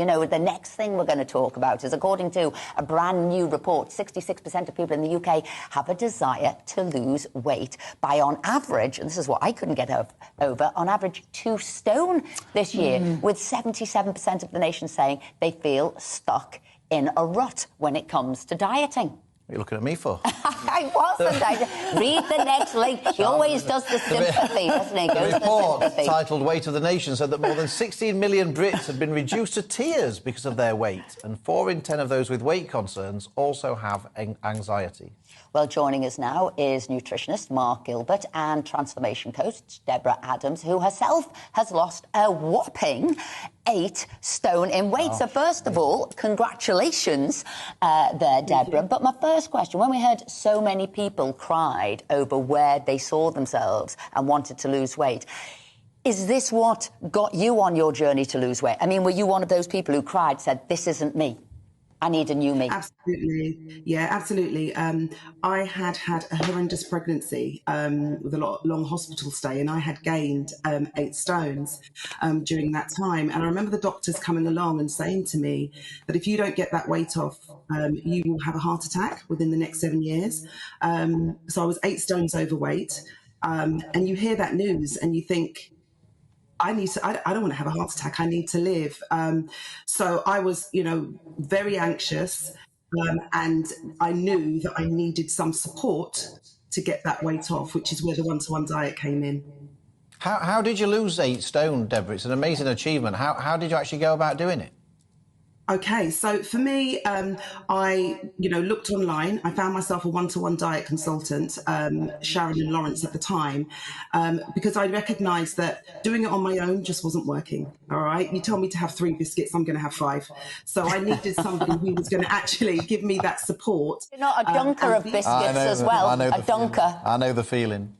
You know, the next thing we're going to talk about is, according to a brand new report, 66% of people in the UK have a desire to lose weight by, on average, and this is what I couldn't get over, on average 2 stone this year, with 77% of the nation saying they feel stuck in a rut when it comes to dieting. What are you looking at me for? I wasn't. Read the next link. He always does the sympathy, doesn't he? The report, titled Weight of the Nation, said that more than 16 million Brits have been reduced to tears because of their weight, and 4 in 10 of those with weight concerns also have anxiety. Well, joining us now is nutritionist Mark Gilbert and transformation coach Deborah Adams, who herself has lost a whopping 8 stone in weight. So first of all, congratulations there, Deborah. But my first question, when we heard so many people cried over where they saw themselves and wanted to lose weight, is this what got you on your journey to lose weight? I mean, were you one of those people who cried, said, this isn't me? I need a new me. Absolutely. Yeah, absolutely. I had a horrendous pregnancy with a long hospital stay, and I had gained 8 stones during that time. And I remember the doctors coming along and saying to me that if you don't get that weight off, you will have a heart attack within the next 7 years. So I was 8 stones overweight. And you hear that news and you think, I don't want to have a heart attack. I need to live. So I was, very anxious, and I knew that I needed some support to get that weight off, which is where the one-to-one diet came in. How did you lose 8 stone, Deborah? It's an amazing achievement. How did you actually go about doing it? Okay, so for me, I, looked online. I found myself a one-to-one diet consultant, Sharon and Lawrence at the time, because I recognised that doing it on my own just wasn't working. All right, you tell me to have 3 biscuits, I'm going to have 5. So I needed somebody who was going to actually give me that support. You're not a dunker of biscuits as well. A dunker. I know the feeling.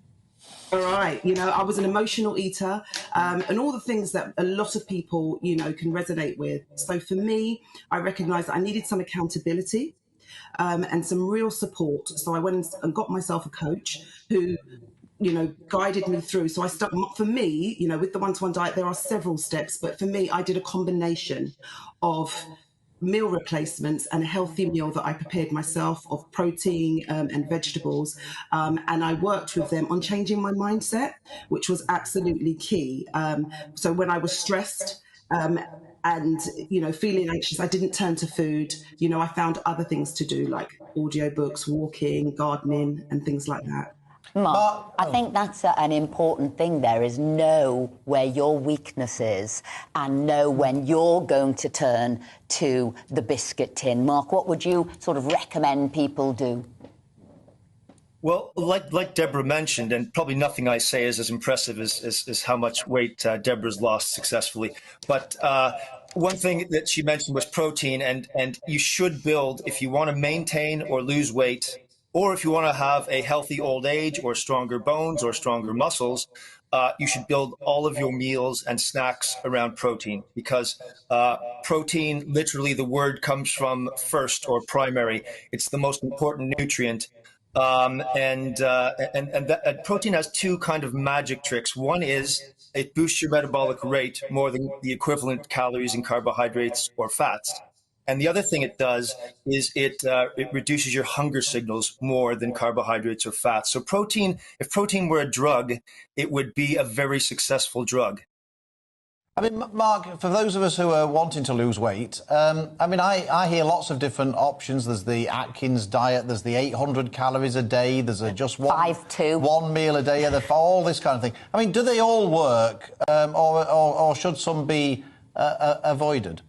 All right, I was an emotional eater, and all the things that a lot of people, can resonate with. So for me, I recognised that I needed some accountability and some real support. So I went and got myself a coach who, guided me through. So for me, with the one-to-one diet, there are several steps, but for me, I did a combination of meal replacements and a healthy meal that I prepared myself of protein and vegetables. And I worked with them on changing my mindset, which was absolutely key. So when I was stressed and, feeling anxious, I didn't turn to food. I found other things to do, like audiobooks, walking, gardening, and things like that. Mark, I think that's an important thing there, is know where your weakness is and know when you're going to turn to the biscuit tin. Mark, what would you sort of recommend people do? Well, like Deborah mentioned, and probably nothing I say is as impressive as how much weight Deborah's lost successfully. But one thing that she mentioned was protein, and you should build, if you want to maintain or lose weight, or if you want to have a healthy old age or stronger bones or stronger muscles, you should build all of your meals and snacks around protein, because protein, literally the word comes from first or primary. It's the most important nutrient. And protein has 2 kind of magic tricks. One is it boosts your metabolic rate more than the equivalent calories in carbohydrates or fats. And the other thing it does is it reduces your hunger signals more than carbohydrates or fats. So if protein were a drug, it would be a very successful drug. I mean, Mark, for those of us who are wanting to lose weight, I hear lots of different options. There's the Atkins diet, there's the 800 calories a day, there's just one meal a day, all this kind of thing. I mean, do they all work, or should some be avoided?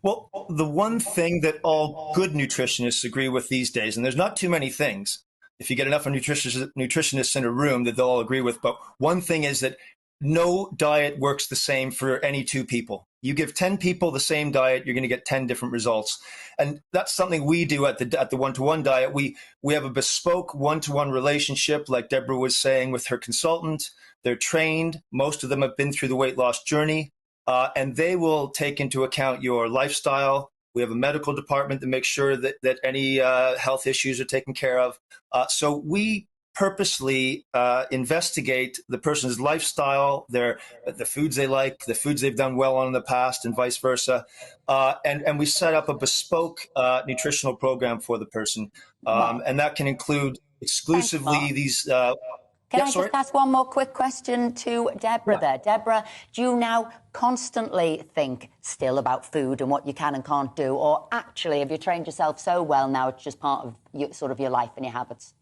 Well, the one thing that all good nutritionists agree with these days, and there's not too many things, if you get enough nutritionists in a room, that they'll all agree with, but one thing is that no diet works the same for any 2 people. You give 10 people the same diet, you're going to get 10 different results. And that's something we do at the one-to-one diet. We have a bespoke one-to-one relationship, like Deborah was saying, with her consultant. They're trained. Most of them have been through the weight loss journey. And they will take into account your lifestyle. We have a medical department to make sure that any health issues are taken care of. So we purposely investigate the person's lifestyle, the foods they like, the foods they've done well on in the past, and vice versa. And we set up a bespoke nutritional program for the person. And that can include exclusively these. Can I just ask one more quick question to Deborah there? Deborah, do you now constantly think still about food and what you can and can't do? Or actually, have you trained yourself so well now it's just part of your life and your habits?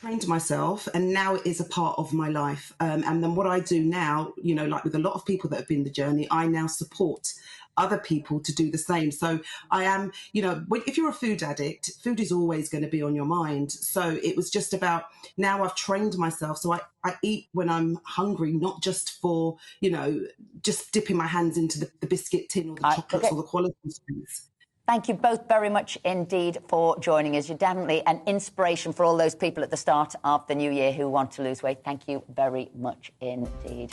Trained myself, and now it is a part of my life. And then what I do now, like with a lot of people that have been the journey, I now support other people to do the same. So I am, if you're a food addict, food is always going to be on your mind. So it was just about, now I've trained myself. So I eat when I'm hungry, not just for, just dipping my hands into the biscuit tin or the chocolates or the quality foods. Thank you both very much indeed for joining us. You're definitely an inspiration for all those people at the start of the new year who want to lose weight. Thank you very much indeed.